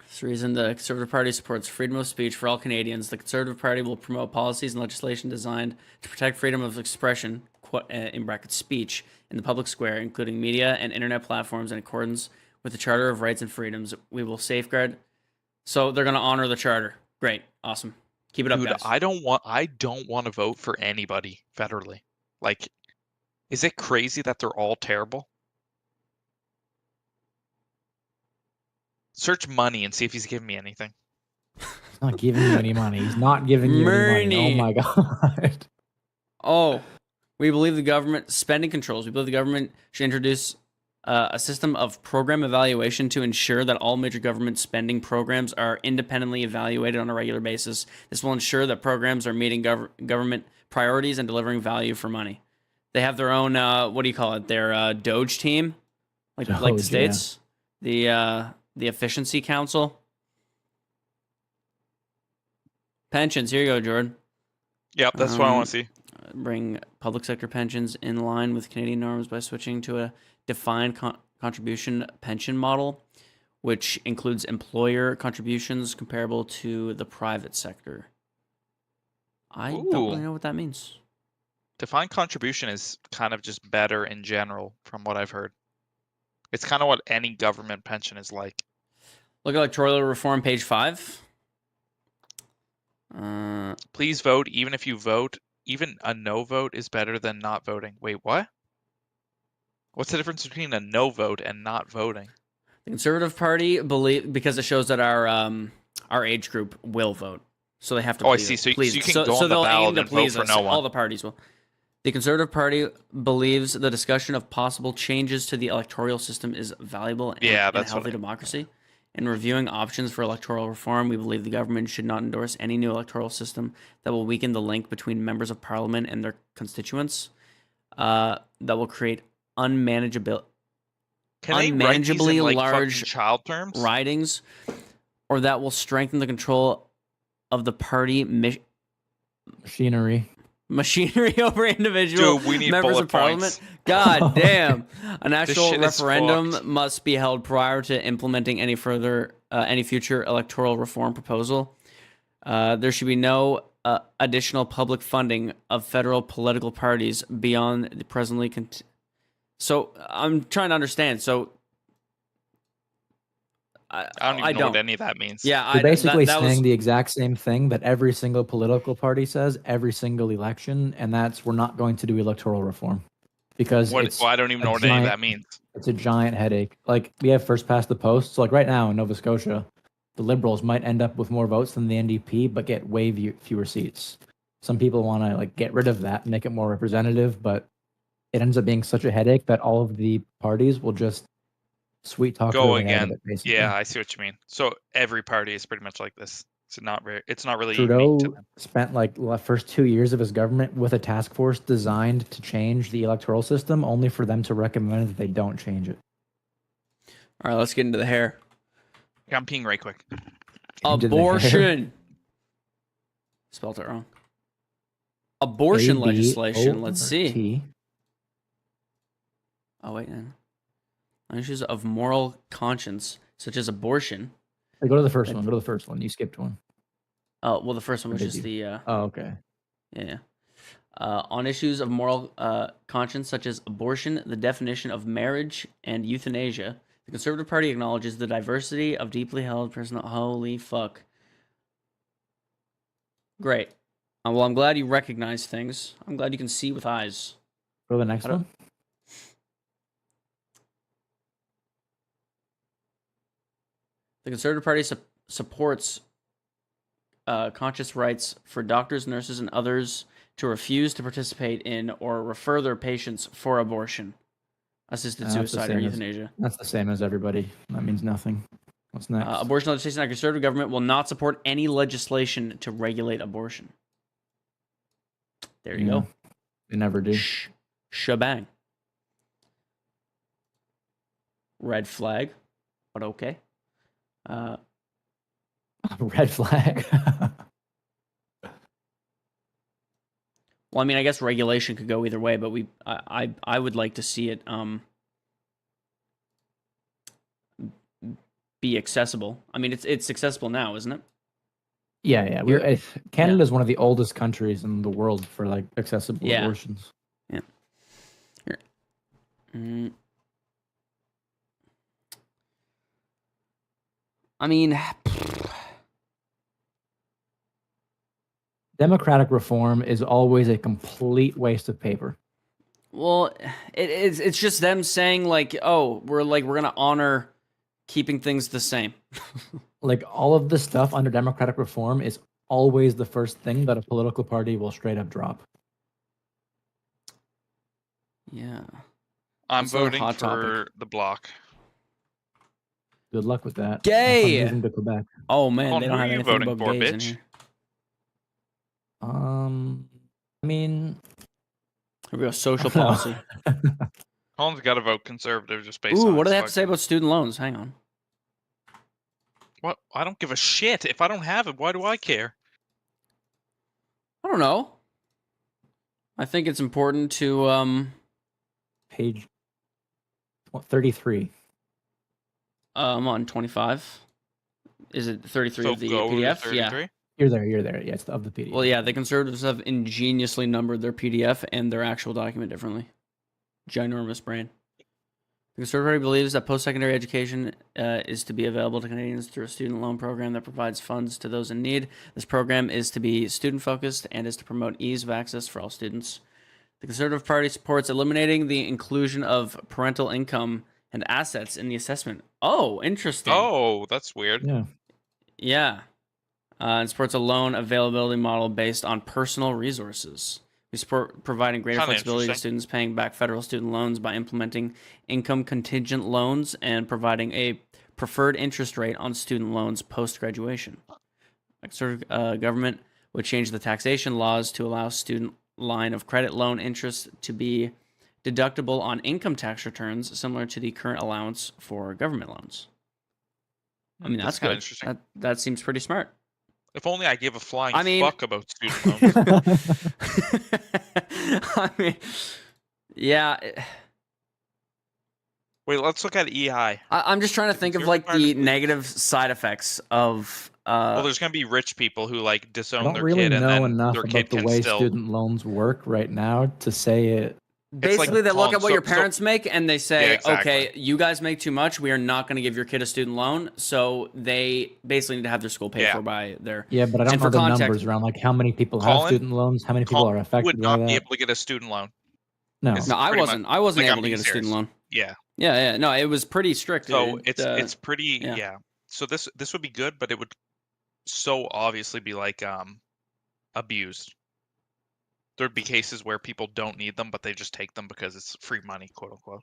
This reason the Conservative Party supports freedom of speech for all Canadians. The Conservative Party will promote policies and legislation designed to protect freedom of expression, in brackets speech, in the public square, including media and internet platforms in accordance with the Charter of Rights and Freedoms. We will safeguard. So they're going to honor the Charter. Great. Awesome. Keep it up, Dude, guys. I don't want to vote for anybody federally. Like, is it crazy that they're all terrible? Search money and see if he's giving me anything. He's not giving you any money. He's not giving you any money. Oh my god. Oh, we believe the government spending controls. We believe the government should introduce a system of program evaluation to ensure that all major government spending programs are independently evaluated on a regular basis. This will ensure that programs are meeting government priorities and delivering value for money. They have their own what do you call it? Their Doge team, like the states, the efficiency council. Pensions. Here you go, Jordan. Yep, that's what I want to see. Bring public sector pensions in line with Canadian norms by switching to a defined contribution pension model, which includes employer contributions comparable to the private sector. I don't really know what that means. Defined contribution is kind of just better in general, from what I've heard. It's kind of what any government pension is like. Look at electoral reform, page 5. Please vote, even if you vote. Even a no vote is better than not voting. Wait, what? What's the difference between a no vote and not voting? The Conservative Party because it shows that our age group will vote, so they have to. Oh, I see. So you can go on the ballot and vote for no one. All the parties will. The Conservative Party believes the discussion of possible changes to the electoral system is valuable in a healthy democracy. In reviewing options for electoral reform, we believe the government should not endorse any new electoral system that will weaken the link between members of parliament and their constituents, that will create unmanageably large child terms ridings, or that will strengthen the control of the party machinery over individual members of parliament. God damn. A national referendum must be held prior to implementing any future electoral reform proposal. There should be no additional public funding of federal political parties beyond the presently. So I'm trying to understand. So I don't even know what any of that means. Yeah, you're basically saying the exact same thing that every single political party says every single election, and that's we're not going to do electoral reform because I don't even know what any of that means. It's a giant headache. Like we have first past the post. So like right now in Nova Scotia, the Liberals might end up with more votes than the NDP, but get way fewer seats. Some people want to like get rid of that and make it more representative, but it ends up being such a headache that all of the parties will just sweet talk go again. Yeah, I see what you mean. So every party is pretty much like this. It's not really. Trudeau spent like the first 2 years of his government with a task force designed to change the electoral system, only for them to recommend that they don't change it. All right, let's get into the hair. Yeah, I'm peeing right quick. Abortion. Spelled it wrong. Abortion legislation. Let's see. Oh wait, man. Issues of moral conscience, such as abortion. Hey, go to the first one. Go to the first one. You skipped one. Oh, well, the first one was just the... oh, okay. Yeah. On issues of moral conscience, such as abortion, the definition of marriage, and euthanasia, the Conservative Party acknowledges the diversity of deeply held personal... Holy fuck. Great. Well, I'm glad you recognize things. I'm glad you can see with eyes. Go to the next one. The Conservative Party supports conscious rights for doctors, nurses, and others to refuse to participate in or refer their patients for abortion, assisted suicide, or euthanasia. That's the same as everybody. That means nothing. What's next? Abortion legislation. The Conservative government will not support any legislation to regulate abortion. There you go. They never do. Shebang. Red flag, but okay. Red flag. Well, I mean, I guess regulation could go either way, but I would like to see it be accessible. I mean, it's accessible now, isn't it? Yeah. Canada is one of the oldest countries in the world for like accessible abortions. Yeah. Here. I mean, Democratic reform is always a complete waste of paper. well, it's just them saying like, oh, we're gonna honor keeping things the same. Like all of the stuff under democratic reform is always the first thing that a political party will straight up drop. Yeah. I'm It's another voting hot for topic. the block. Good luck with that. Gay! I'm moving to Quebec. Oh man, Colin, they who don't are have you anything voting about for, gays in bitch? here. I mean, Here we go. Social policy. Colin's got to vote conservative just based Ooh, on what do his they have to say fucking- about student loans? Hang on. What? I don't give a shit. If I don't have it, why do I care? I don't know. I think it's important to page 33. I'm on 25. Is it 33 So of the go to PDF? 33? Yeah. You're there. Yeah, it's of the PDF. Well, yeah, the conservatives have ingeniously numbered their PDF and their actual document differently. Ginormous brain. The Conservative Party believes that post-secondary education is to be available to Canadians through a student loan program that provides funds to those in need. This program is to be student-focused and is to promote ease of access for all students. The Conservative Party supports eliminating the inclusion of parental income and assets in the assessment. Oh, interesting. Oh, that's weird. Yeah. Yeah. And supports a loan availability model based on personal resources. We support providing greater Kinda flexibility to interesting. students paying back federal student loans by implementing income contingent loans and providing a preferred interest rate on student loans post-graduation. Government would change the taxation laws to allow student line of credit loan interest to be deductible on income tax returns, similar to the current allowance for government loans. I mean, that's kinda good. interesting. That seems pretty smart. If only I gave a flying I mean- fuck about student loans. I mean, yeah. Wait, let's look at EI. I'm just trying to think of like the negative side effects of. Well, there's gonna be rich people who like I disown don't their really kid, and know then enough their about kid the can way still. student loans work right now to say it. Basically, they look Colin, at what so- your parents make and they say, Yeah, exactly. okay, you guys make too much. We are not going to give your kid a student loan. So they basically need to have their school paid Yeah. for by their. Yeah, but I don't And know for the context- numbers around like how many people have Colin? student loans, how many people Colin, are you affected would by not that. be able to get a student loan. No. It's- No, I pretty wasn't. much- I wasn't like, able I'm to get being a student serious. loan. Yeah. Yeah. No, it was pretty strict. So it's pretty yeah. yeah. So this would be good, but it would so obviously be like abused. There'd be cases where people don't need them, but they just take them because it's free money, quote unquote.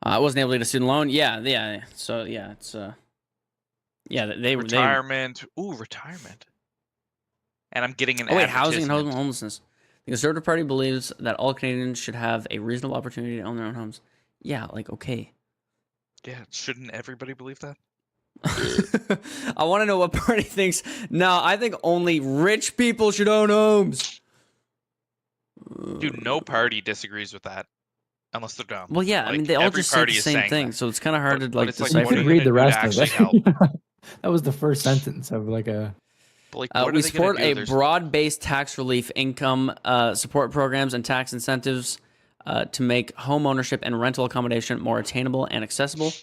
I wasn't able to get a student loan. Yeah. So yeah, it's yeah. They Retirement. Ooh, retirement. And I'm getting an Oh wait, housing and advertisement. homelessness. The Conservative Party believes that all Canadians should have a reasonable opportunity to own their own homes. Yeah, like okay. Yeah, shouldn't everybody believe that? I want to know what party thinks. No, I think only rich people should own homes. Dude, no party disagrees with that, unless they're dumb. Well, yeah, I mean Like, they all every just say party the is same saying thing, that. so it's kind of hard But- to but like it's like, You decipher. what are could you read the gonna do rest to of actually it. That was the first sentence of like a. But, like, what are We they gonna support do? a There's- broad-based tax relief, income support programs, and tax incentives to make home ownership and rental accommodation more attainable and accessible.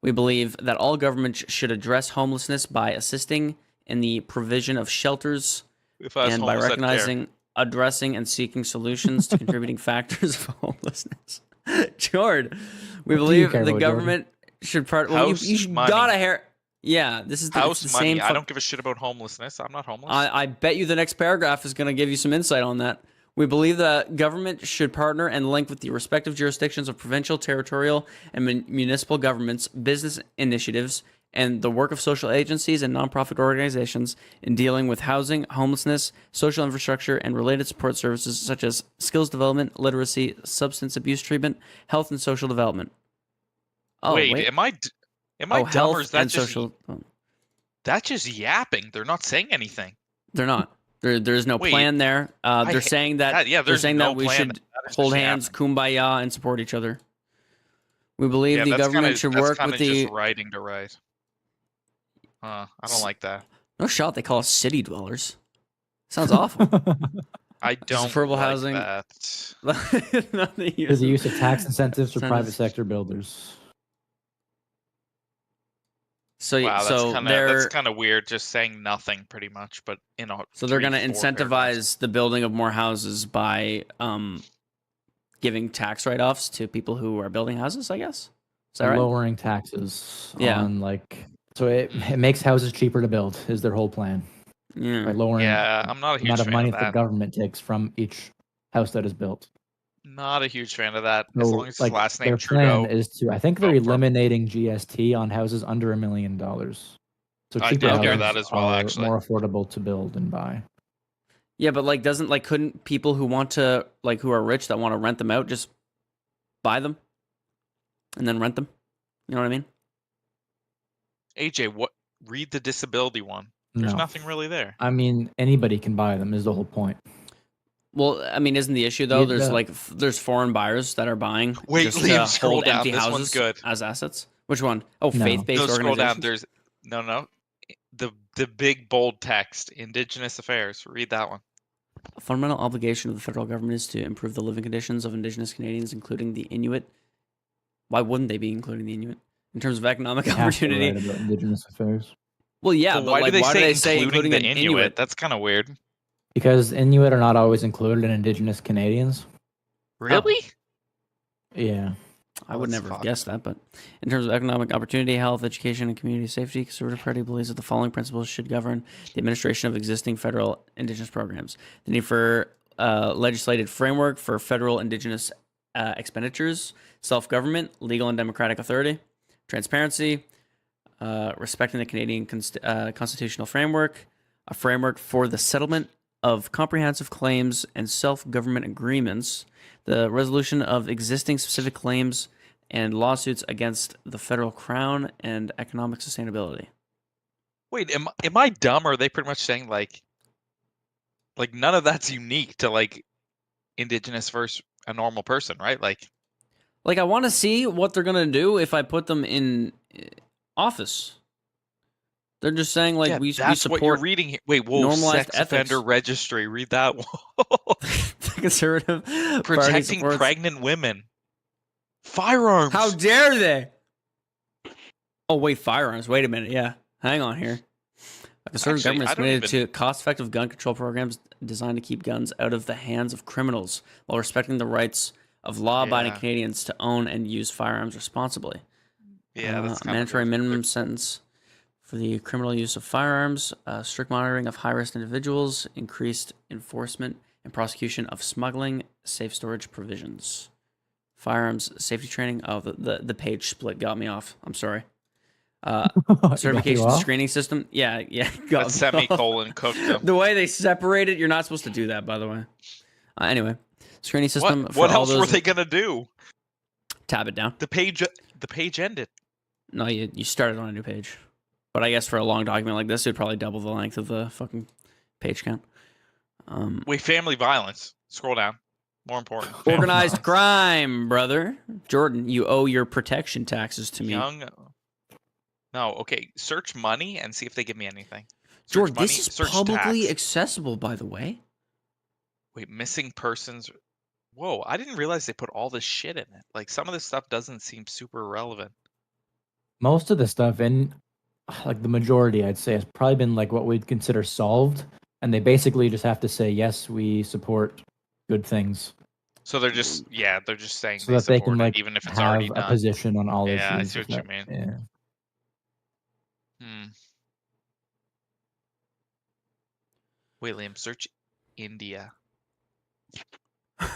We believe that all governments should address homelessness by assisting in the provision of shelters if I was and by homeless, I'd care. recognizing, addressing, and seeking solutions to contributing factors of homelessness. Jord, we What do you believe care the about, government should part. Well, House you should money. gotta hair. Yeah, this is the, it's House the money. same. I don't give a shit about homelessness. I'm not homeless. I bet you the next paragraph is going to give you some insight on that. We believe that government should partner and link with the respective jurisdictions of provincial, territorial, and municipal governments, business initiatives, and the work of social agencies and nonprofit organizations in dealing with housing, homelessness, social infrastructure, and related support services such as skills development, literacy, substance abuse treatment, health and social development. Oh, wait, am I dumb or health is that and just social. that's just yapping? They're not saying anything. They're not. There's no Wait, plan there. They're hate saying that. that. Yeah, they're there's saying no that we plan. should That is hold just hands, kumbaya, and support each other. We believe Yeah, the that's government kinda, should that's work kinda with the. just writing to write. I don't like that. No shot. They call us city dwellers. Sounds awful. I Just don't affordable like housing. that. Not the There's the use of tax incentives for private incentives. sector builders. So Wow, that's they're kind of weird. Just saying nothing, pretty much, but so they're going to 3-4 paragraphs. incentivize the building of more houses by giving tax write-offs to people who are building houses. I guess is that right? Lowering taxes Yeah. on so it makes houses cheaper to build is their whole plan. Yeah. By lowering Yeah, I'm not a the amount huge of fan money of that the that. government takes from each house that is built. Not a huge fan of that. As So, long as his last name their Trudeau. plan is to, I think they're vote for him. eliminating GST on houses under $1 million. So I cheaper did hear houses that as well, are actually. more affordable to build and buy. Yeah, but couldn't people who want to who are rich that want to rent them out just buy them and then rent them? You know what I mean? AJ, read the disability one. There's No. nothing really there. I mean, anybody can buy them is the whole point. Well, I mean, isn't the issue though? Yeah, There's foreign buyers that are buying Wait, just Liam, to scroll hold down. empty This one's houses good. as assets. Which one? Oh, No. faith-based No, scroll organizations. down. There's no. The big bold text, Indigenous Affairs. Read that one. A fundamental obligation of the federal government is to improve the living conditions of Indigenous Canadians, including the Inuit. Why wouldn't they be including the Inuit in terms of economic They have to opportunity? write about Indigenous affairs. Well, yeah, Well, but why do they say including the an Inuit? That's kind of weird. Because Inuit are not always included in Indigenous Canadians. Really? Yeah. I would that's never have fucked. guessed that, but in terms of economic opportunity, health, education, and community safety, Conservative Party believes that the following principles should govern the administration of existing federal Indigenous programs: the need for legislated framework for federal Indigenous expenditures, self-government, legal and democratic authority, transparency, respecting the Canadian constitutional framework, a framework for the settlement of comprehensive claims and self-government agreements, the resolution of existing specific claims and lawsuits against the federal crown, and economic sustainability. Wait, am I dumb, or are they pretty much saying like none of that's unique to Indigenous versus a normal person, right? Like, I want to see what they're gonna do if I put them in office. They're just saying we that's support what you're reading here. Wait, whoa, normalized sex ethics. offender registry. Read that one. the Conservative Party Protecting supports. pregnant women. Firearms. How dare they? Oh wait, firearms. Wait a minute. Yeah, hang on here. The Conservative Actually, government is I don't committed even- to cost-effective gun control programs designed to keep guns out of the hands of criminals while respecting the rights of law-abiding Yeah. Canadians to own and use firearms responsibly. Yeah, that's a kind mandatory of minimum sentence for the criminal use of firearms, strict monitoring of high-risk individuals, increased enforcement and prosecution of smuggling, safe storage provisions, firearms safety training. Oh, the page split got me off. I'm sorry. Certification screening system. Yeah, got That semicolon cooked them. The way they separate it, you're not supposed to do that, by the way. Anyway, screening system. What, for what all else those... were they gonna do? Tab it down. The page ended. No, you started on a new page. But I guess for a long document like this, it would probably double the length of the fucking page count. Wait, family violence. Scroll down. More important. Organized crime, brother. Jordan, you owe your protection taxes to me. No, okay. Search money and see if they give me anything. Search Jordan, money, this is search publicly tax. accessible, by the way. Wait, missing persons. Whoa, I didn't realize they put all this shit in it. Some of this stuff doesn't seem super relevant. Most of the stuff in, the majority, I'd say, has probably been what we'd consider solved. And they basically just have to say, yes, we support good things. So they're just saying So that they can support it, even if it's have already a done. position on all issues. Yeah, I see what you mean. Yeah. Wait, Liam, search India. I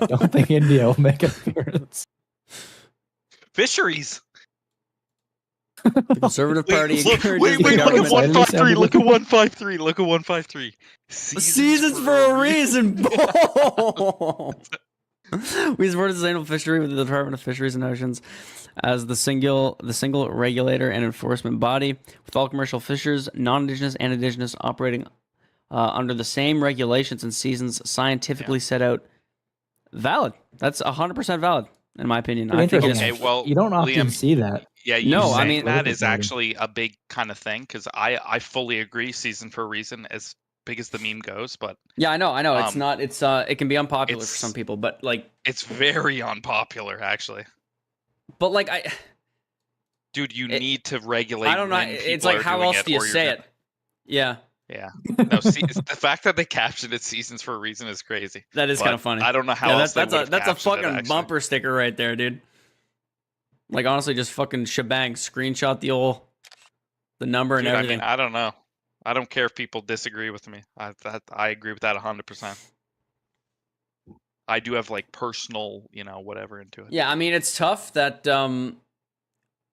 don't think India will make an appearance. Fisheries. The Conservative Party encourages Wait, the look at government. 153. Look at 153. Look at 153. Seasons for a reason. We support a sustainable fishery with the Department of Fisheries and Oceans as the single regulator and enforcement body, with all commercial fishers, non-Indigenous and Indigenous, operating under the same regulations and seasons scientifically set out. Valid. That's 100% valid. in my opinion. Pretty I think interesting, Okay, it's, well, you don't often Liam, see that. yeah, you No, I saying mean- that Political is party. actually a big kind of thing because I fully agree. Season for a reason, as big as the meme goes, but yeah, I know. It's Um, not. It can be unpopular for it's- some people, but like, it's very unpopular actually. but like Dude, you It- need to regulate I don't know. when It's people like, are how doing else do you or you're say gonna- it? Yeah, Yeah. No, see, the fact that they captioned it seasons for a reason is crazy. that is But kind of funny. I don't know how Yeah, else that's they a that's a captioned it, fucking actually. bumper sticker right there, dude. Like honestly, just fucking shebang. Screenshot the number and Dude, I everything. mean, I don't know. I don't care if people disagree with me. I agree with that 100%. I do have like personal, whatever into it. Yeah, I mean it's tough that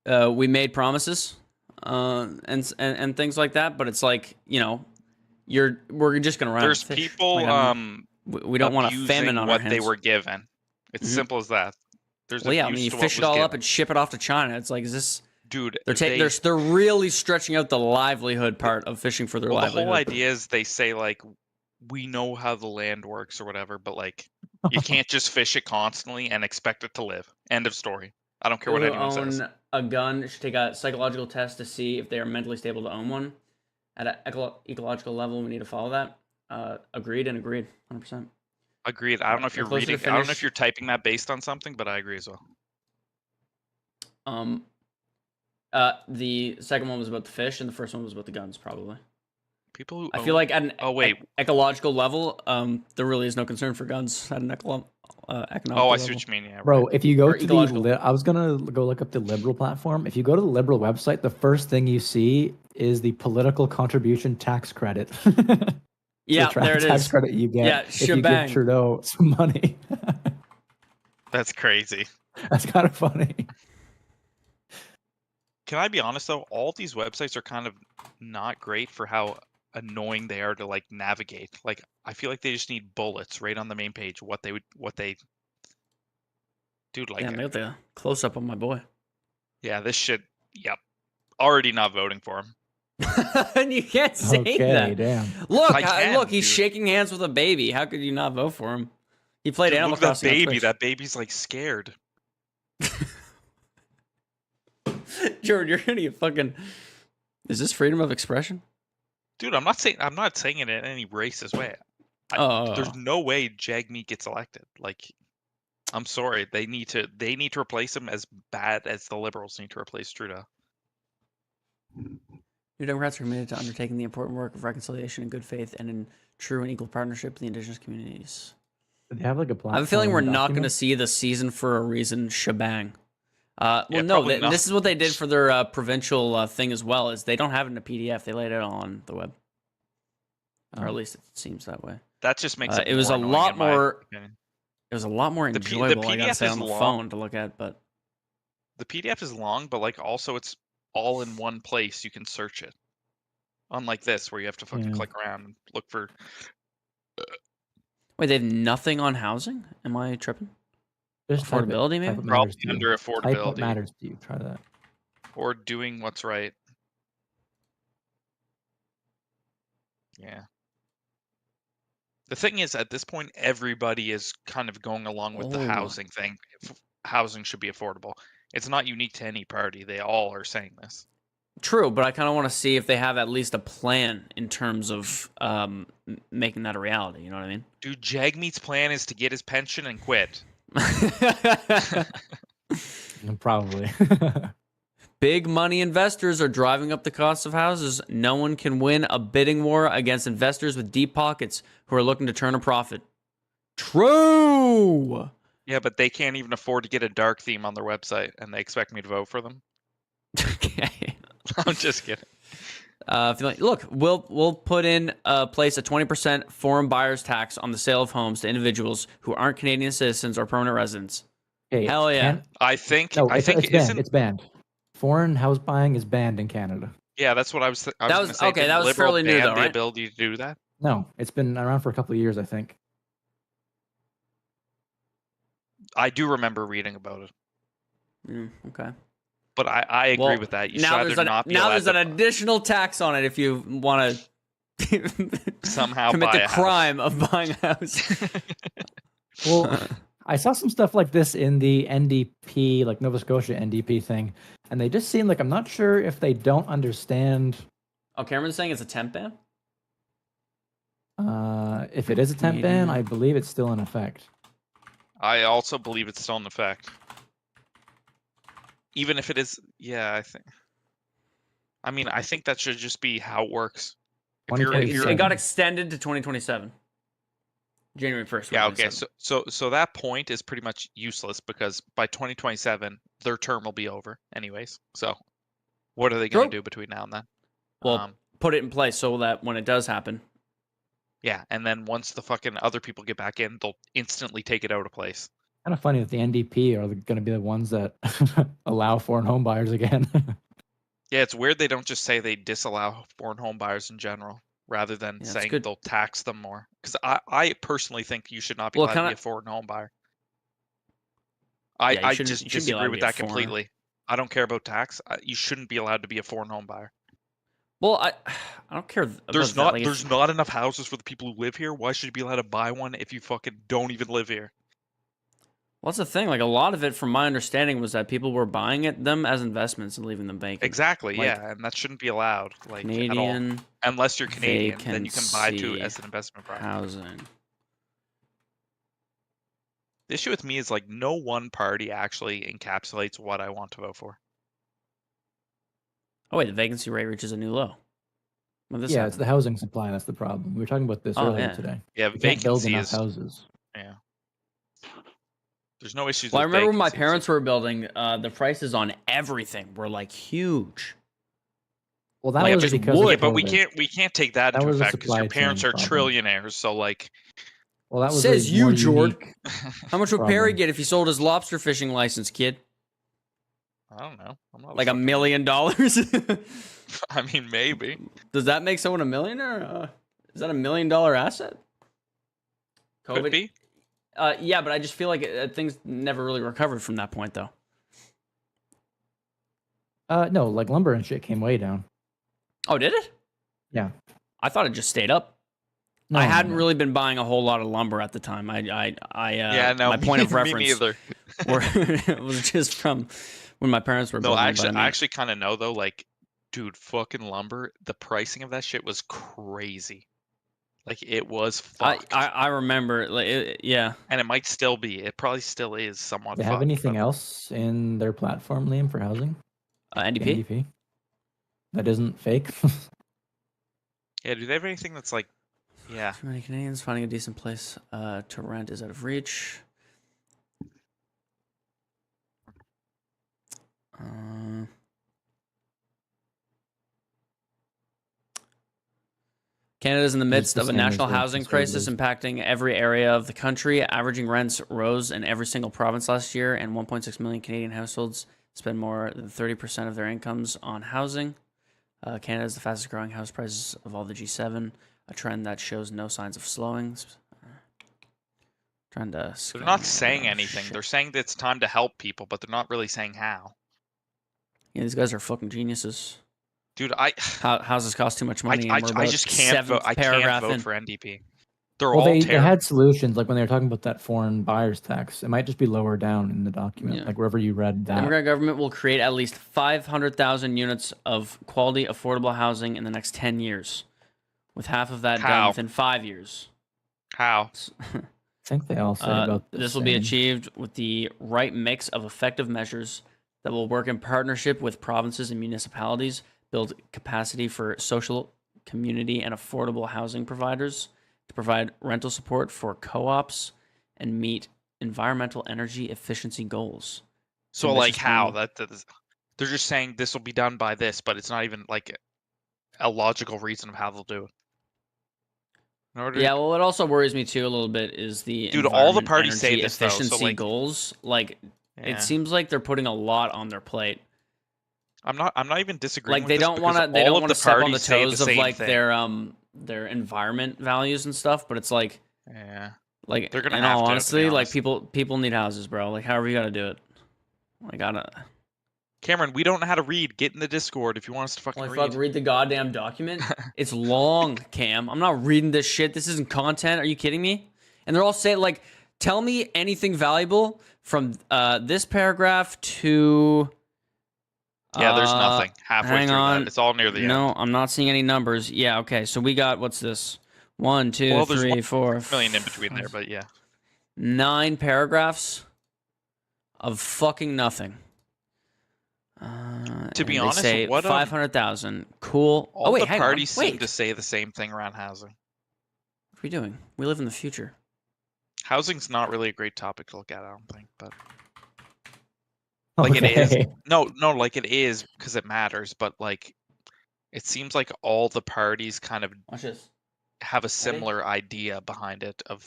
we made promises and things like that, but it's like we're just gonna run. There's out of fish. people Like, we don't want a abusing famine on our what hands. they were given. It's Mhm. simple as that. There's Well, yeah, I abuse mean you to what fish it was all up given. and ship it off to China. It's like, is this? Dude, They're really stretching out the livelihood part of fishing for their well, the livelihood. whole idea is they say like we know how the land works or whatever, but like you can't just fish it constantly and expect it to live. End of story. I don't care what People anyone who says. own a gun should take a psychological test to see if they are mentally stable to own one. At an ecological level, we need to follow that. Agreed and agreed, 100%. Agreed. I don't know if We're you're closer to reading. I don't know finish. if you're typing that based on something, but I agree as well. The second one was about the fish, and the first one was about the guns, probably. People who I feel like at an Oh, wait. ecological level, there really is no concern for guns at an economical Oh, I level. see what you mean. Yeah, Bro, right. if you go Or to ecological. I was gonna go look up the liberal platform. If you go to the liberal website, the first thing you see is the political contribution tax credit. Yeah, the there it tax is. credit you get Yeah, if you shebang. give Trudeau some money. That's crazy. That's kind of funny. Can I be honest though? All these websites are kind of not great for how annoying they are to like navigate. Like I feel like they just need bullets right on the main page. Dude, like, Yeah, I got the close up on my boy. yeah, this shit. Yep. Already not voting for him. And you can't say Okay, that. damn. Look, I can, look, he's dude. shaking hands with a baby. How could you not vote for him? He played Dude, Animal look at that Crossing on baby. Twitch. That baby's like scared. Jared, you're gonna get fucking. Is this freedom of expression? Dude, I'm not saying it in any racist way. There's no way Jagmeet gets elected. Like, I'm sorry, they need to replace him as bad as the Liberals need to replace Trudeau. New Democrats are committed to undertaking the important work of reconciliation in good faith and in true and equal partnership with the indigenous communities. Do they have like a I platform? have a feeling we're not going to document? see the season for a reason shebang. Yeah, Well, no, probably not. this is what they did for their provincial thing as well. Is they don't have it in a PDF. They laid it on the web, or at least it seems that way. That just makes It was a annoying, lot in my more. opinion. It was a lot more The enjoyable. I gotta PDF say is on the long. phone to look at, but The PDF is long, but like also it's all in one place. You can search it. Unlike this, where you have to fucking Yeah. click around and look for. wait, they have nothing on housing? Am I tripping? Just type it. Affordability, maybe? Type what Probably matters to you. under Type what affordability. matters to you. Try that. Or doing what's right. Yeah. The thing is, at this point, everybody is kind of going along with the Oh. housing thing. Housing should be affordable. It's not unique to any party. They all are saying this. True, but I kind of want to see if they have at least a plan in terms of making that a reality. You know what I mean? Dude, Jagmeet's plan is to get his pension and quit. Probably. Big money investors are driving up the cost of houses. No one can win a bidding war against investors with deep pockets who are looking to turn a profit. True. Yeah, but they can't even afford to get a dark theme on their website, and they expect me to vote for them. Okay. I'm just kidding. If you like, look, we'll put in place a 20% foreign buyers tax on the sale of homes to individuals who aren't Canadian citizens or permanent residents. Okay, Hell yeah. I think No, I it's think banned. isn't. It's banned. Foreign house buying is banned in Canada. Yeah, that's what I was. I That was was- gonna say. okay, didn't that was Liberal fairly new ban though, the right? ability to do that. No, it's been around for a couple of years, I think. I do remember reading about it, Okay. but I agree Well, with that. You now should there's either not be now allowed there's an to additional tax on it if you want to somehow commit buy the a house. crime of buying a house. Well, I saw some stuff like this in the NDP, like Nova Scotia NDP thing, and they just seem like I'm not sure if they don't understand. Oh, Cameron's saying it's a temp ban? If it is a temp ban, I believe it's still in effect. I also believe it's still in effect. Even if it is, yeah, I mean, I think that should just be how it works. If you're, It got extended to 2027. January 1st. Yeah, okay. So that point is pretty much useless because by 2027 their term will be over anyways. So what are they going to do between now and then? Well, put it in place so that when it does happen. Yeah, and then once the fucking other people get back in, they'll instantly take it out of place. Kind of funny that the NDP are going to be the ones that allow foreign home buyers again. Yeah, it's weird they don't just say they disallow foreign home buyers in general, rather than saying they'll tax them more. Because I personally think you should not be allowed to be a foreign home buyer. I just disagree with that completely. I don't care about tax. You shouldn't be allowed to be a foreign home buyer. Well, I don't care. There's not enough houses for the people who live here. Why should you be allowed to buy one if you fucking don't even live here? Well, that's the thing. Like, a lot of it, from my understanding, was that people were buying them as investments and leaving them vacant. Exactly, yeah, and that shouldn't be allowed, like, Canadian, at all. Unless you're Canadian, then you can buy to as an investment property. Housing. The issue with me is, like, no one party actually encapsulates what I want to vote for. Oh wait, the vacancy rate reaches a new low. Yeah, it's the housing supply that's the problem. We were talking about this earlier today. Yeah, vacancy is houses. Yeah. There's no issues. Well, I remember when my parents were building, the prices on everything were like huge. Well, that was because yeah, but we can't take that into effect because your parents are trillionaires. So like, well, that was says you, Jord. How much would Perry get if he sold his lobster fishing license, kid? I don't know. I'm not like $1 million. I mean, maybe. Does that make someone a millionaire? Is that $1 million asset? COVID? Could be. Yeah, but I just feel like things never really recovered from that point, though. No, like lumber and shit came way down. Oh, did it? Yeah. I thought it just stayed up. No, I hadn't really been buying a whole lot of lumber at the time. Yeah, no, my point of reference was just from when my parents were building. No, I actually kind of know though. Like, dude, fucking lumber. The pricing of that shit was crazy. Like, it was fucked. I remember, like, yeah. And it might still be. It probably still is somewhat. Do they have anything else in their platform, Liam, for housing? NDP? NDP? That isn't fake? Yeah, do they have anything that's like, yeah. Too many Canadians finding a decent place to rent is out of reach. Canada is in the midst of a national housing crisis impacting every area of the country. Averaging rents rose in every single province last year, and 1.6 million Canadian households spend more than 30% of their incomes on housing. Canada is the fastest growing house prices of all the G7, a trend that shows no signs of slowing. Trying to. They're not saying anything. They're saying that it's time to help people, but they're not really saying how. Yeah, these guys are fucking geniuses. Dude, houses cost too much money. I just can't vote. I can't vote for NDP. They're all terrible. They had solutions, like when they were talking about that foreign buyers tax. It might just be lower down in the document, like wherever you read that. The Democratic government will create at least 500,000 units of quality, affordable housing in the next 10 years, with half of that done within 5 years. How? I think they all said about this will be achieved with the right mix of effective measures that will work in partnership with provinces and municipalities, build capacity for social, community, and affordable housing providers, to provide rental support for co-ops, and meet environmental energy efficiency goals. So like how? They're just saying this will be done by this, but it's not even like a logical reason of how they'll do it. Yeah, well, what also worries me too a little bit is the all the parties say this efficiency though, so like, goals. Like, it seems like they're putting a lot on their plate. I'm not even disagreeing. Like, they don't want to step on the toes of like their environment values and stuff, but it's like, like, they're gonna in have all to, honesty, like people need houses, bro. Like, however you got to do it. Like, Cameron, we don't know how to read. Get in the Discord if you want us to fucking read. Read the goddamn document. It's long, Cam. I'm not reading this shit. This isn't content. Are you kidding me? And they're all saying, like, Tell me anything valuable from this paragraph to. Yeah, there's nothing halfway Hang through on. that. It's all near the No, end. I'm not seeing any numbers. Yeah, okay. So we got, what's this? 1, 2, Well, there's 3, 4, 1 million in between there, but yeah. 9 paragraphs of fucking nothing. To be and honest, they say what 500,000. Cool. all Oh wait, the hang parties on. seem Wait. to say the same thing around housing. What are we doing? We live in the future. Housing's not really a great topic to look at, I don't think, but like it is. Okay. No, like it is because it matters, but like it seems like all the parties kind of Watch this. have a similar idea behind it of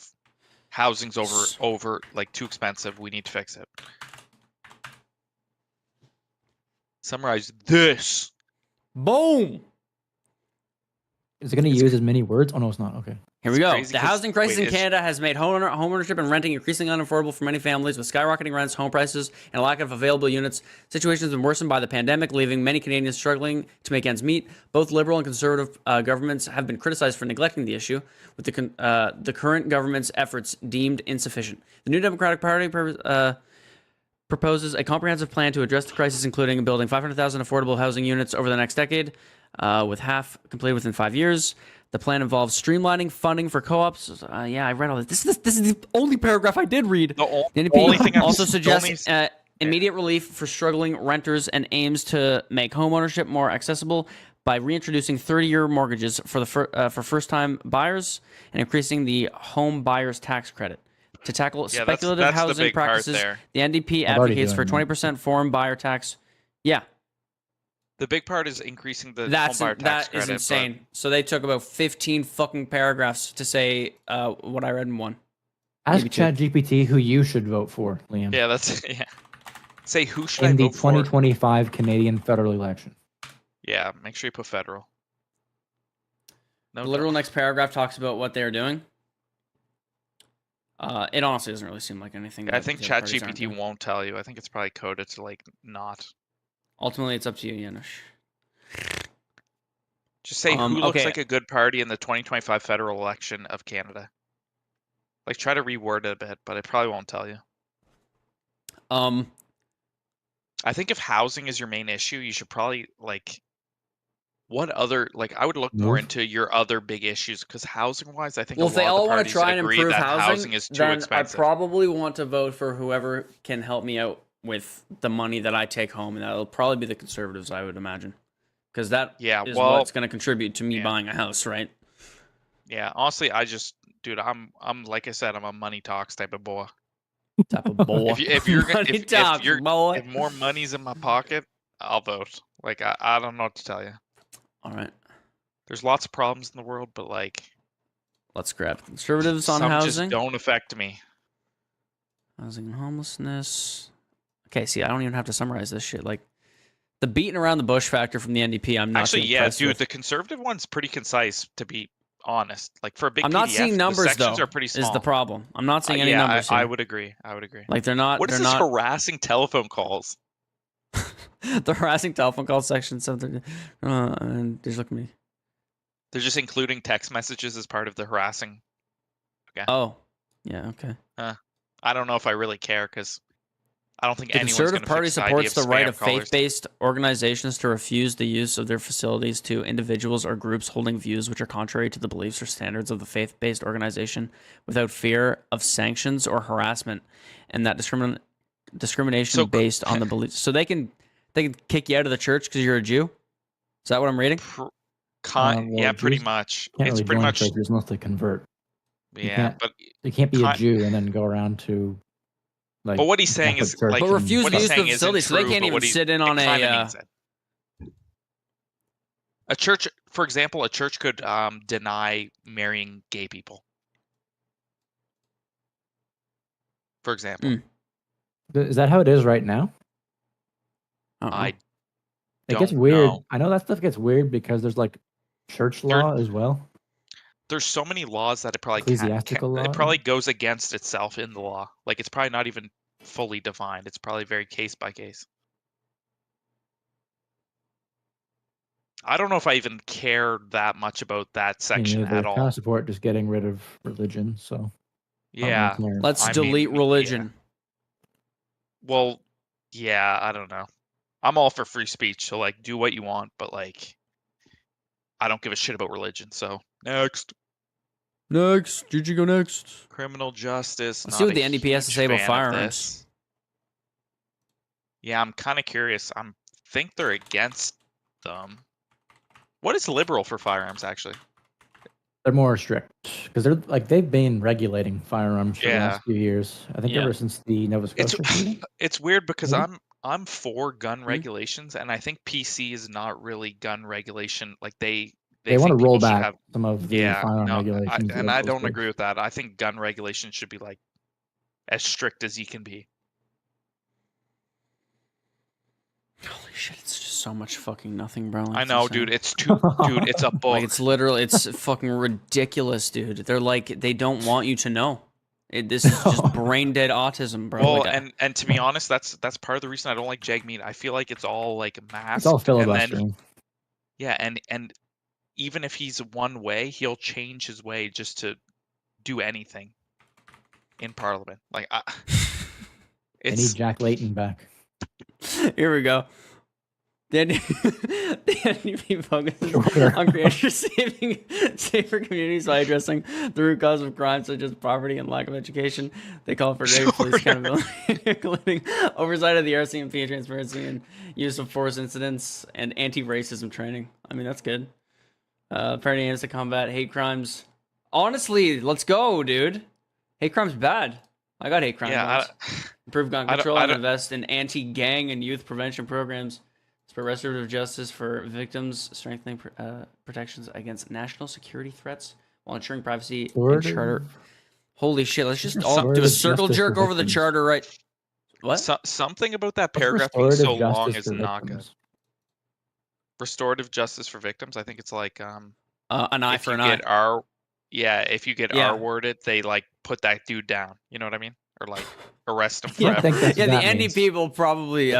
housing's over like too expensive, we need to fix it. Summarize this. Boom. Is it going to use as many words? Oh no, it's not. Okay. Here we It's go. crazy The 'cause- housing crisis wait, in Canada has made homeownership and renting increasingly unaffordable for many families, with skyrocketing rents, home prices, and a lack of available units. Situations have been worsened by the pandemic, leaving many Canadians struggling to make ends meet. Both Liberal and Conservative governments have been criticized for neglecting the issue, with the current government's efforts deemed insufficient. The New Democratic Party proposes a comprehensive plan to address the crisis, including building 500,000 affordable housing units over the next decade, with half completed within 5 years. The plan involves streamlining funding for co-ops. Yeah, I read all this. This is the only paragraph I did read. The The only thing NDP I've also s- the suggests only- immediate relief for struggling renters and aims to make homeownership more accessible by reintroducing 30-year mortgages for first-time buyers and increasing the home buyers tax credit. To tackle Yeah, speculative that's the housing big part practices, there. the NDP I'm already advocates for doing that. 20% foreign buyer tax. Yeah, The big part is increasing the that home buyer tax is credit. but- insane. So they took about 15 fucking paragraphs to say what I read in one. Ask Maybe two. ChatGPT who you should vote for, Liam, Yeah, that's yeah. Say who should I in the vote for? 2025 Canadian federal election. Yeah, make sure you put federal. No, The literal next paragraph talks about what they're doing. It honestly doesn't really seem like anything. I that think the other parties aren't ChatGPT doing. won't tell you. I think it's probably coded to like not. Ultimately, it's up to you, Yanush. Just say who looks okay. like a good party in the 2025 federal election of Canada. Like try to reword it a bit, but it probably won't tell you. I think if housing is your main issue, you should probably like what other like I would look more Move. into your other big issues because housing wise, I think Well, a if they lot all of the want to parties try and agree improve that housing, is too then expensive. I probably want to vote for whoever can help me out with the money that I take home, and that'll probably be the Conservatives, I would imagine, because that Yeah, is well, what's going to contribute to me yeah. buying a house, right? Yeah, honestly, dude, I'm like I said, I'm a money talks type of boy. Type of boy. If you're gonna- Money if talks, you're- boy. If more money's in my pocket, I'll vote. Like I don't know what to tell you. All right, There's lots of problems in the world, but like let's grab Conservatives on some housing. just don't affect me. Housing and homelessness. Okay, see, I don't even have to summarize this shit. Like the beating around the bush factor from the NDP, I'm not Actually, too yeah, impressed dude, with. the conservative one's pretty concise to be honest. Like for a big I'm not PDF, seeing numbers the sections though. are pretty small. Is the problem? I'm not seeing any yeah, numbers. I here. would agree. I would agree. Like they're not. What is they're this not. harassing telephone calls? The harassing telephone call section. Something. And just look at me. They're just including text messages as part of the harassing. Oh, yeah. Okay. I don't know if I really care because I don't think The anyone's Conservative going to Party fix the idea supports of the right spam of callers. faith-based organizations to refuse the use of their facilities to individuals or groups holding views which are contrary to the beliefs or standards of the faith-based organization without fear of sanctions or harassment, and that discrimination So- based on the beliefs. So they can kick you out of the church because you're a Jew. Is that what I'm reading? Well, Yeah, pretty Jews much. Can't It's really pretty join much. churches unless they convert. Yeah, can't- but You can't be a Con- Jew and then go around to like. But what he's saying Catholic is, Church like, But and refuse what the he's use of saying the isn't facility, so they true, can't but even what he- sit in it on kinda a. means it. A church, for example, a church could deny marrying gay people. For example, Mm. Is that how it is right now? I It gets don't weird. know. I know that stuff gets weird because there's like church There- law as well. There's so many laws that it probably can't. Ecclesiastical law? It probably goes against itself in the law. Like it's probably not even fully defined. It's probably very case by case. I don't know if I even care that much about that section I at kind all. of support just getting rid of religion. So Yeah. Let's I delete mean, religion. Well, yeah, I don't know. I'm all for free speech, so like do what you want, but like I don't give a shit about religion. So next, Next, GG go next. criminal justice. Let's Not see what a the NDP has to huge say about fan of firearms. this. Yeah, I'm kind of curious. Think they're against them. What is liberal for firearms actually? They're more strict because they've been regulating firearms for the Yeah. last few years. I think Yeah. ever since the Nova It's Scotia shooting. it's weird because Maybe? I'm for gun regulations, and I think PC is not really gun regulation. Like they They want to think roll people should back have. some of the Yeah, firearm no, regulations. and the I liberals don't did. agree with that. I think gun regulation should be like as strict as you can be. Holy shit, it's just so much fucking nothing, bro. I It's know, insane. dude. Dude, it's a book. Like it's fucking ridiculous, dude. They're like they don't want you to know. This is just brain dead autism, bro. Well, Like, and to be honest, that's part of the reason I don't like Jagmeet. I feel like it's all like masked. It's all and filibustering. then and even if he's one way, he'll change his way just to do anything in Parliament. Like I need it's Jack Layton back. here we go. The NDP focuses Sure. on creating safer communities by addressing the root cause of crime, such as poverty and lack of education. They call for greater police accountability, including oversight of the RCMP, transparency, and use of force incidents, and anti-racism training. I mean, that's good. Party aims to combat hate crimes. Honestly, let's go, dude. Hate crime's bad. I got hate crime. yeah. Improve gun I don't- control I and don't- invest in anti-gang and youth prevention programs. For restorative justice for victims, strengthening protections against national security threats while ensuring privacy and charter. Holy shit! Let's just all do a Restorative circle justice jerk for over the victims. charter, right? What? Something about that What's paragraph being so restorative long justice is for not good. victims? Restorative justice for victims. I think it's like An eye if for you an eye. get R, yeah, if you get Yeah. R worded, they like put that dude down. You know what I mean? Or like arrest him Yeah, I forever. think that's Yeah, what the that means. NDP will probably,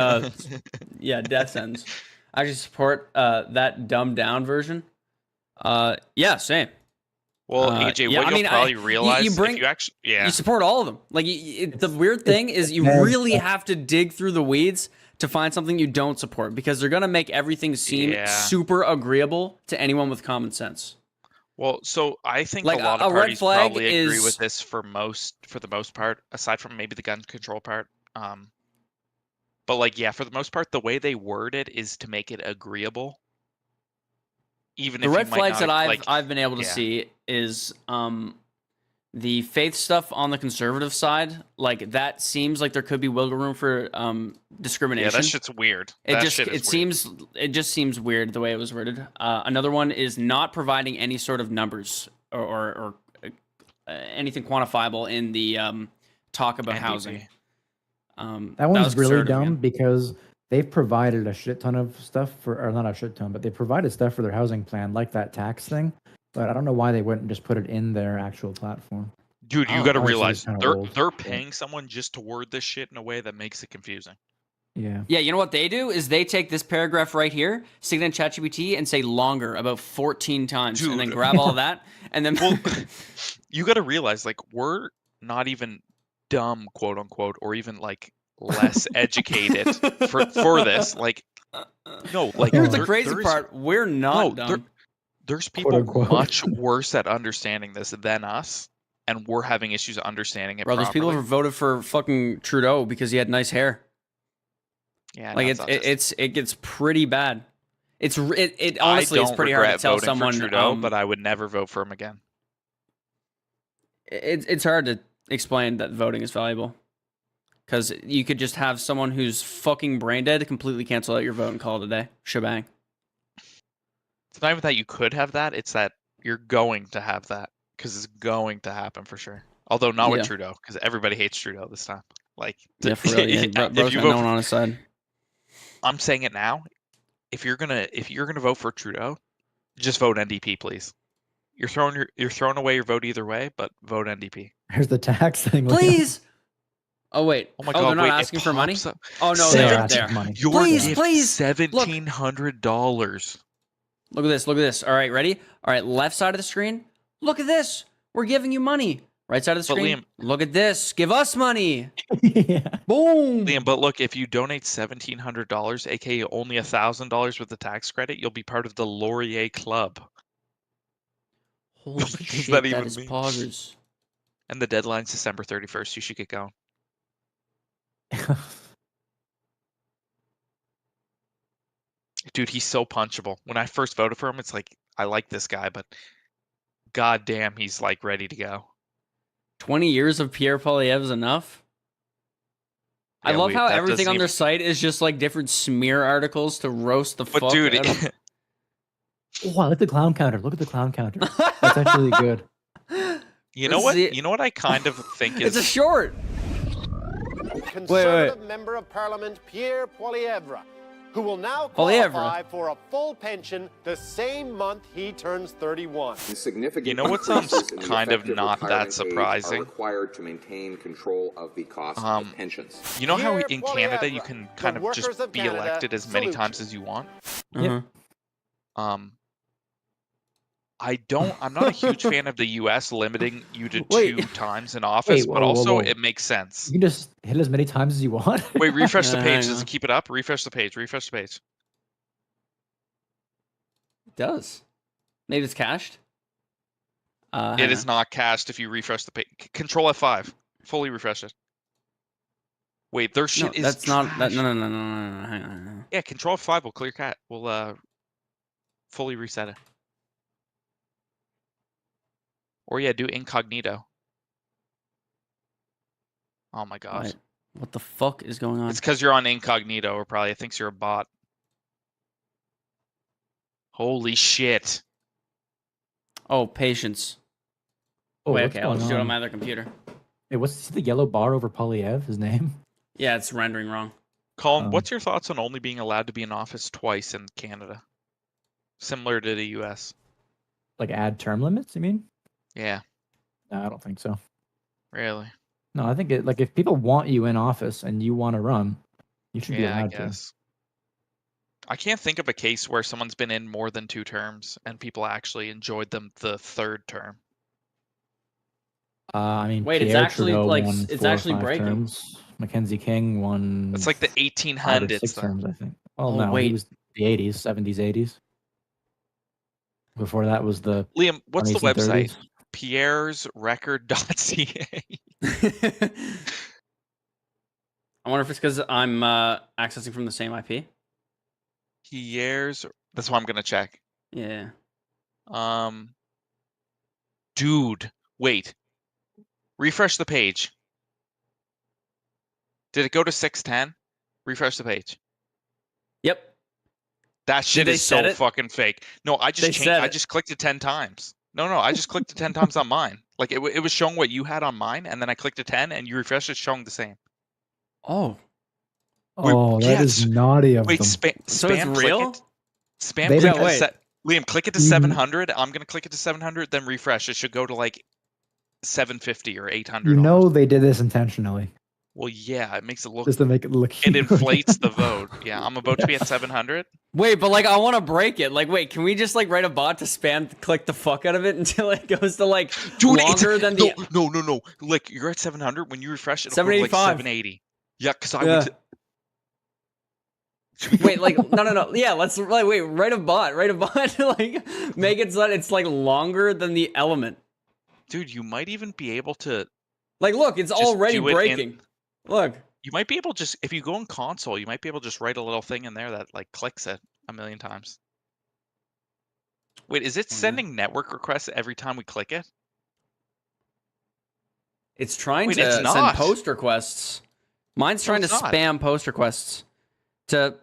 yeah, death sentence. I actually support that dumbed down version. Yeah, same. Well, AJ, yeah, what I you'll mean, probably realize you bring- if you actually, yeah, You support all of them. Like the weird thing is, you really have to dig through the weeds to find something you don't support because they're gonna make everything seem Yeah. super agreeable to anyone with common sense. well, so I think Like, a lot a of red parties flag probably agree is- with this for the most part, aside from maybe the gun control part. But like, yeah, for the most part, the way they word it is to make it agreeable. Even The if red you might flags not, that like, I've been able to yeah. see is the faith stuff on the conservative side. Like that seems like there could be wiggle room for discrimination. yeah, that shit's weird. It That just shit is weird. it just seems weird the way it was worded. Another one is not providing any sort of numbers or anything quantifiable in the talk about NDP. housing. That one's was really conservative dumb again. because they've provided a shit ton of stuff or not a shit ton, but they provided stuff for their housing plan, like that tax thing. But I don't know why they wouldn't just put it in their actual platform. Dude, you Oh, got to honestly, realize it's kinda they're old. they're paying someone just to word this shit in a way that makes it confusing. Yeah. Yeah, you know what they do is they take this paragraph right here, stick it in ChatGPT, and say longer about 14 times, and then Dude. grab all of that, and then Well, you got to realize, like, we're not even dumb, quote unquote, or even like less educated for this. Like, no, like here's the there- crazy there's- part: we're not No, dumb. There's people unquote. much worse at understanding this than us, and we're having issues understanding it. Bro, there's people properly. who voted for fucking Trudeau because he had nice hair. Yeah, Like that's autistic. it gets pretty bad. It I honestly don't is pretty hard to regret tell voting someone. for Trudeau, but I would never vote for him again. It's hard to explain that voting is valuable because you could just have someone who's fucking brain dead completely cancel out your vote and call it a day. Shebang. It's not even that you could have that; it's that you're going to have that because it's going to happen for sure. Although not Yeah. with Trudeau, because everybody hates Trudeau this time. Like, Yeah, for real. Yeah, if bro's you got vote no one for- on his side. I'm saying it now. If you're gonna vote for Trudeau, just vote NDP, please. You're throwing away your vote either way, but vote NDP. Here's the tax thing. look at- Please. Oh wait. Oh my They're god! not wait, it asking for money. pops up. Oh no, They are they're asking there. for money. Your Please, gift, please, $1,700. Look at this. Look at this. All right, ready? All right, left side of the screen. Look at this. We're giving you money. Right side of the But screen. Liam- Look at this. Give us money. Yeah. Boom. Liam, but look, if you donate $1,700, aka only $1,000 with the tax credit, you'll be part of the Laurier Club. Holy What does shit, that that even is mean? poggers. And the deadline's December 31st. You should get going. Dude, he's so punchable. When I first voted for him, it's like, I like this guy, but goddamn, he's like ready to go. 20 years of Pierre Poilievre is enough. I Yeah, love wait, how that everything doesn't on their even- site is just like different smear articles to roast the But fuck dude, out of. Oh, I like the clown counter. Look at the clown counter. That's actually good. you know what? You know what I kind of think It's is a short. Conservative Member of Parliament Pierre Poilievre, who will now qualify for a full pension the same month he turns 31. Significant You know what sounds increases in the kind of effective not that retirement age surprising? Are required to maintain control of the cost of pensions. You know how Pierre in Canada you Poilievre, can the kind of workers just of be Canada elected as many salute times you. as you want? Uh-huh. I'm not a huge fan of the US limiting you to Wait. 2 times in office, Wait, but whoa, whoa, also whoa. it makes sense. You can just hit as many times as you want. Wait, refresh the Yeah, page. hang Does on. it keep it up? Refresh the page. Refresh the page. It does. Maybe it's cached. It hang is on. not cached if you refresh the page. Control F5. Fully refresh it. Wait, their No, shit is that's not. That, trash. no. Hang on. Yeah, Control F5 will clear cat. We'll fully reset it. Or yeah, do incognito. Oh my gosh. Wait, what the fuck is going on? It's because you're on incognito, or probably thinks you're a bot. Holy shit. Oh, patience. Oh, Wait, what's okay, I'll going just do it on on? my other computer. Hey, what's the yellow bar over Polyev? His name? Yeah, it's rendering wrong. Colin, what's your thoughts on only being allowed to be in office twice in Canada? Similar to the US. Like add term limits? You mean? Yeah, No, I don't think so. really. No, I think like if people want you in office and you want to run, you should be Yeah, I allowed to. guess. I can't think of a case where someone's been in more than 2 terms and people actually enjoyed them the 3rd term. I mean, Wait, it's Pierre actually, Trudeau like, won it's 4 or actually 5 breaking. terms. Mackenzie King won. It's like the 5 or 6 1800s. Though. terms, I think. Oh, Oh, no, wait. he was the 80s, 70s, 80s. Before that was the Liam, what's the 20s and website? 30s. pierresrecord.ca. I wonder if it's because I'm accessing from the same IP. Pierre's. That's what I'm gonna check. Yeah. Dude, wait. Refresh the page. Did it go to 610? Refresh the page. Yep. That shit they is set so it? fucking fake. No, I They just changed. said I it. just clicked it 10 times. No, I just clicked it 10 times on mine. Like it was showing what you had on mine, and then I clicked it 10, and you refresh it, showing the same. Oh. Oh, that is yes. naughty of Wait, them. So it's spam real? click it. Spam They click don't- it. wait. Liam, click it to Mhm. 700. I'm gonna click it to 700, then refresh. It should go to like 750 or 800. You know almost. they did this intentionally, Well, yeah, it makes it look. just to make it look. It huge. inflates the vote. Yeah, I'm about to be at 700. Wait, but like I want to break it. Like, wait, can we just like write a bot to spam click the fuck out of it until it goes to like Dude, longer than the no. Like you're at 700. When you refresh, it'll go to like 785. 780. Yeah, because I Yeah. would. Wait, like no. Yeah, let's like wait, write a bot, like make it so that it's like longer than the element. Dude, you might even be able to. Like, look, it's Just already do it in- breaking. Look. You might be able just if you go in console, you might be able to just write a little thing in there that like clicks it a million times. Wait, is it sending network requests every time we click it? It's trying Wait, to it's send not. post requests. Mine's trying to it's not. spam post requests to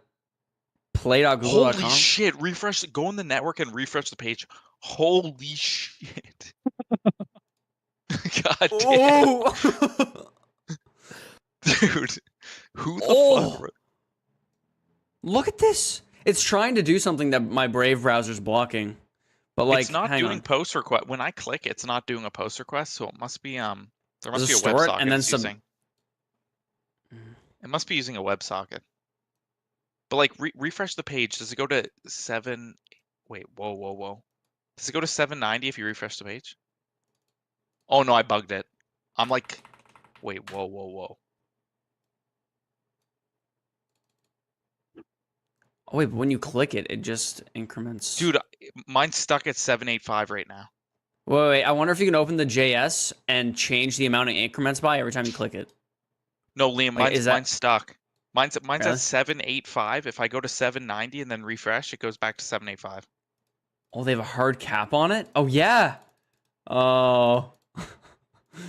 Holy play.google.com. shit! Refresh. Go in the network and refresh the page. Holy shit! God damn, Oh. dude. Who the Oh. fuck? Look at this. It's trying to do something that my Brave browser's blocking. But like It's not hang doing on. post request. When I click, it's not doing a post request. So it must be there Does must it be a store it WebSocket and then it's using. It must be using a WebSocket. But like refresh the page. Does it go to 7? Wait, whoa. Does it go to 790 if you refresh the page? Oh no, I bugged it. I'm like, wait, whoa. Oh wait, but when you click it, it just increments. Dude, mine's stuck at 785 right now. Wait, I wonder if you can open the JS and change the amount of increments by every time you click it. No, Liam, Wait, mine's stuck. Mine's Really? at 785. If I go to 790 and then refresh, it goes back to 785. Oh, they have a hard cap on it? Oh yeah. Oh.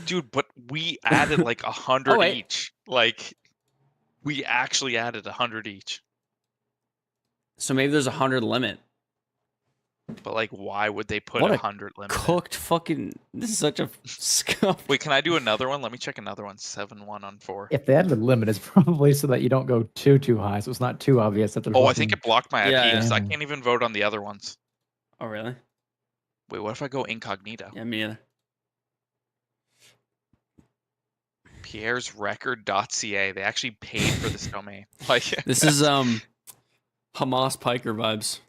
Dude, but we added like 100 Oh, wait. each. Like, we actually added 100 each. So maybe there's a 100 limit. But like, why would they put What a a 100 limit? in? Cooked fucking. This is such a scuff. Wait, can I do another one? Let me check another one. 7-1 on 4. If they added a limit, it's probably so that you don't go too high, so it's not too obvious that there's. Oh, I think it blocked my Yeah, IPs. I yeah. can't even vote on the other ones. Oh really? Wait, what if I go incognito? Yeah, me neither. Pierre's Record.ca. They actually paid for this domain. Like, This is Hamas Piker vibes.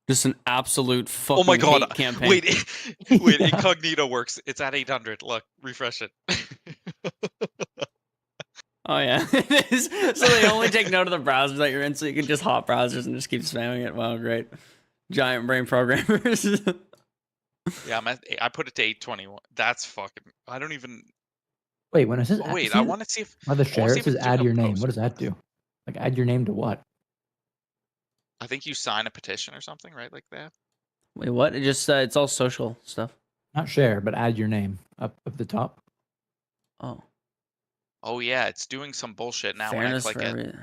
Just an absolute fucking oh my god! hate campaign. Wait, incognito works. It's at 800. Look, refresh it. Oh yeah, it is. So they only take note of the browsers that you're in, so you can just hop browsers and just keep spamming it. Wow, great. Giant brain programmers. Yeah, I put it to 821. That's fucking. I don't even. Wait, when it says Oh, wait, I want to see if. by the I wanna share, see it if says it's doing add a your name. post What does that request. do? Like add your name to what? I think you sign a petition or something, right? Like that. Wait, what? It just it's all social stuff. Not share, but add your name up at the top. Oh, Oh yeah, it's doing some bullshit now. fairness when I for click it. every.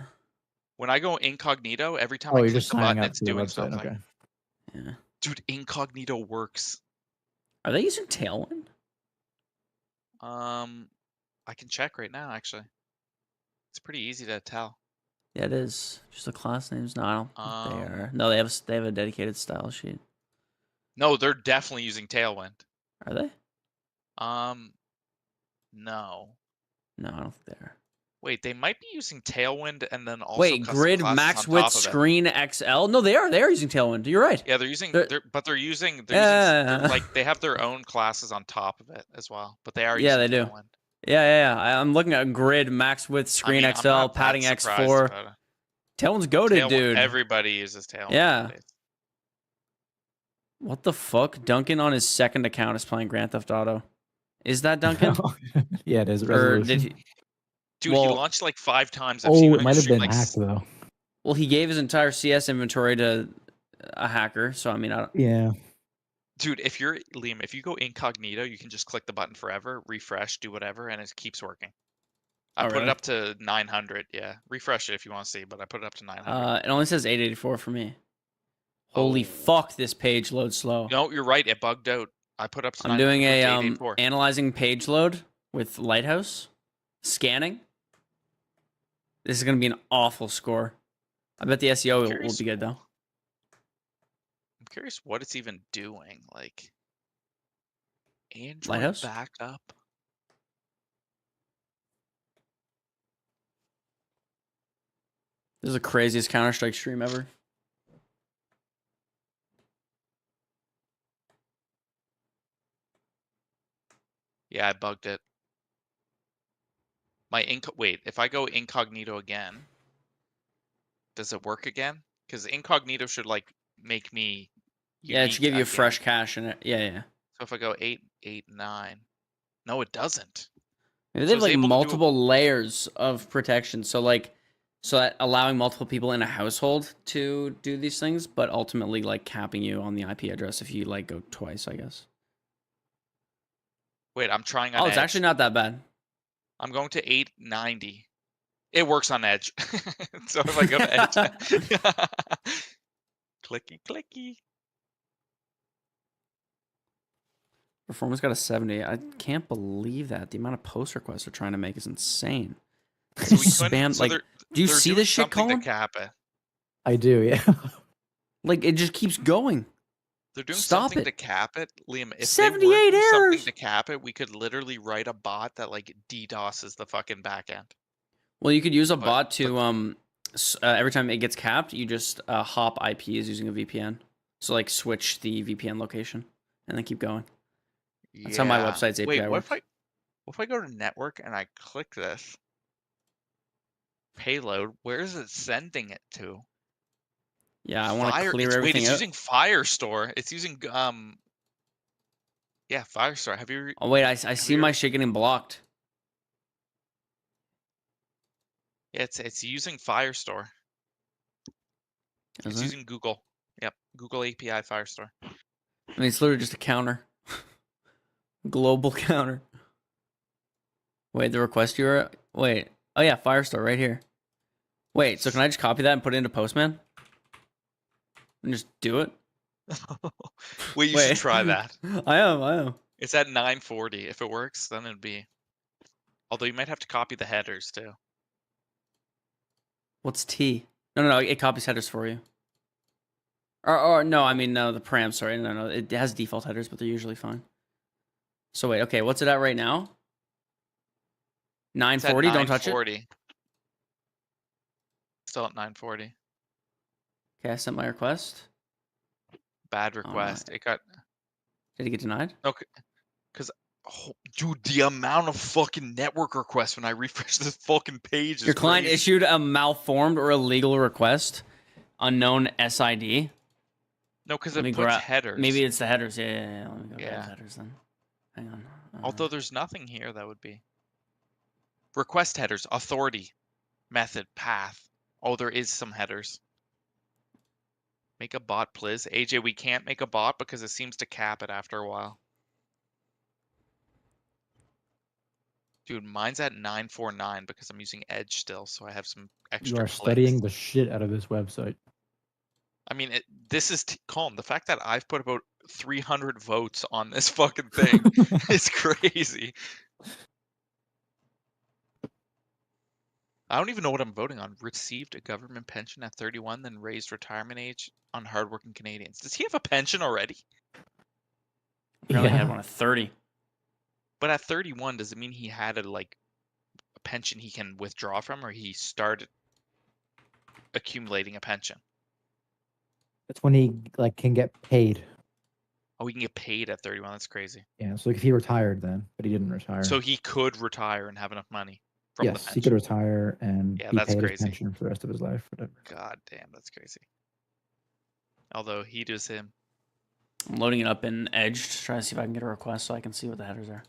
When I go incognito, every time Oh, I you're click just the button, signing up it's to the doing website. something. Okay. Yeah. Dude, incognito works. Are they using Tailwind? I can check right now. Actually, it's pretty easy to tell. Yeah, it is. Just the class names. No, I don't think they Um, are. No, they have a dedicated style sheet. No, they're definitely using Tailwind. Are they? No. No, I don't think they are. Wait, they might be using Tailwind and then also Wait, custom grid classes max on width top of it. screen XL? No, they are. They are using Tailwind. You're right. Yeah, they're using. They're- They're using. Yeah. They're like they have their own classes on top of it as well, but they are. Yeah, using they do. Tailwind. Yeah. I'm looking at grid max width screen I'm XL, not that padding surprised X4. about it. Tailwind's goated, Tailwind, dude. everybody uses Tailwind. Yeah. nowadays. What the fuck? Duncan on his second account is playing Grand Theft Auto. Is that Duncan? Yeah, it is. Or Resolution. did he? Dude, Well- he launched like 5 times. I've seen Oh, him it might have stream, been like, hacked though. Well, he gave his entire CS inventory to a hacker. So I mean, I don't. Yeah. Dude, if you're Liam, if you go incognito, you can just click the button forever, refresh, do whatever, and it keeps working. I Oh, put really? it up to 900. Yeah, refresh it if you want to see, but I put it up to 900. It only says 884 for me. Holy Oh. fuck! This page loads slow. No, you're right. It bugged out. I put up to I'm doing 900 a to 884. analyzing page load with Lighthouse scanning. This is gonna be an awful score. I bet the SEO will Curious- be good though. I'm curious what it's even doing. Like Android Lighthouse? backup. This is the craziest Counter-Strike stream ever. Yeah, I bugged it. Wait, if I go incognito again, does it work again? Because incognito should like make me. Yeah, it should give unique you again. fresh cache in it. Yeah. So if I go 889, no, it doesn't. Maybe So they have it's like able to do a- multiple layers of protection. So that allowing multiple people in a household to do these things, but ultimately like capping you on the IP address if you like go twice, I guess. Wait, I'm trying on Oh, it's Edge. actually not that bad. I'm going to 890. It works on Edge. So if I go to Edge, clicky clicky. Performance got a 70. I can't believe that. The amount of post requests they're trying to make is insane. So we Spam, couldn't. So like, do you they're see doing this shit, something Colin? to cap it. I do. Yeah. Like, it just keeps going. They're doing Stop something it. to cap it, Liam. If 78 they were doing something errors. to cap it, we could literally write a bot that like DDoSes the fucking backend. Well, you could use a But- bot to, every time it gets capped, you just hop IPs using a VPN. So, like, switch the VPN location and then keep going. That's how my website's API Wait, what works. if I? What if I go to network and I click this? Payload, where is it sending it to? Yeah, I want to clear Wait, everything it's out. using Firestore. It's using yeah, Firestore. Have you? Oh wait, I see my shit getting blocked. Yeah, it's using Firestore. Is It's it? using Google. Yep, Google API Firestore. I mean, it's literally just a counter. Global counter. Wait, the request URL. Wait. Oh yeah, Firestore right here. Wait, so can I just copy that and put it into Postman? And just do it? Wait, you Wait. should try that. I am. It's at 940. If it works, then it'd be. Although you might have to copy the headers too. What's T? No, it copies headers for you. Or no, I mean, no, the param, sorry. No, it has default headers, but they're usually fine. So wait, okay, what's it at right now? 940, don't touch it. 940. Still at 940. Okay, I sent my request. Bad request. It got. Did it get denied? Okay. Because, dude, the amount of fucking network requests when I refresh this fucking page is Your client crazy. issued a malformed or illegal request. Unknown SID. No, because it puts headers. Maybe it's the headers. Yeah. Let me go grab Yeah. the headers then. Hang on. Although there's nothing here that would be. Request headers, authority, method, path. Oh, there is some headers. Make a bot, please. AJ, we can't make a bot because it seems to cap it after a while. Dude, mine's at 949 because I'm using Edge still, so I have some extra You are clicks. studying the shit out of this website. I mean, this is calm. The fact that I've put about 300 votes on this fucking thing is crazy. I don't even know what I'm voting on. Received a government pension at 31, then raised retirement age on hardworking Canadians. Does he have a pension already? Apparently he had one at 30. But at 31, does it mean he had a pension he can withdraw from, or he started accumulating a pension? That's when he can get paid. Oh, he can get paid at 31. That's crazy. Yeah, so if he retired then, but he didn't retire. So he could retire and have enough money from the yes, pension. he could retire and Yeah, be that's paid his crazy. pension for the rest of his life. Whatever. God damn, that's crazy. Although he does him. I'm loading it up in Edge to try to see if I can get a request so I can see what the headers are.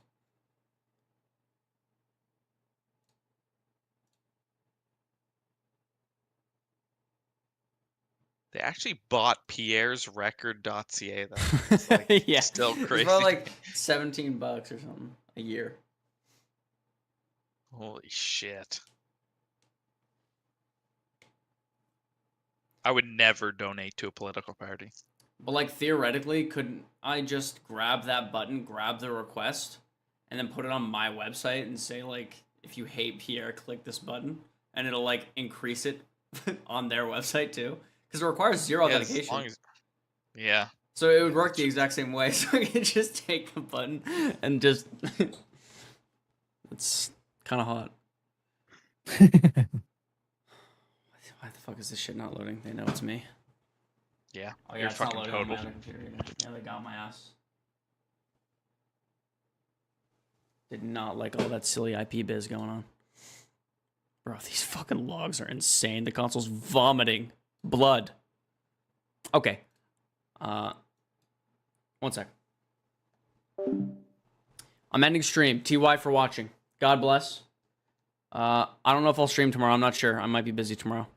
They actually bought pierresrecord.ca though. It's Yeah. Still crazy. It's about like $17 or something a year. Holy shit. I would never donate to a political party. But like theoretically, couldn't I just grab that button, grab the request, and then put it on my website and say like, if you hate Pierre, click this button, and it'll like increase it on their website too, because it requires zero authentication. Yeah. So it would work the exact same way. So I could just take the button and just. It's kind of hot. Why the fuck is this shit not loading? They know it's me. Yeah. Oh yeah, You're it's not fucking loading on my total. other computer either. Yeah, they got my ass. Did not like all that silly IP biz going on. Bro, these fucking logs are insane. The console's vomiting blood. Okay. 1 sec. I'm ending stream. TY for watching. God bless. I don't know if I'll stream tomorrow. I'm not sure. I might be busy tomorrow.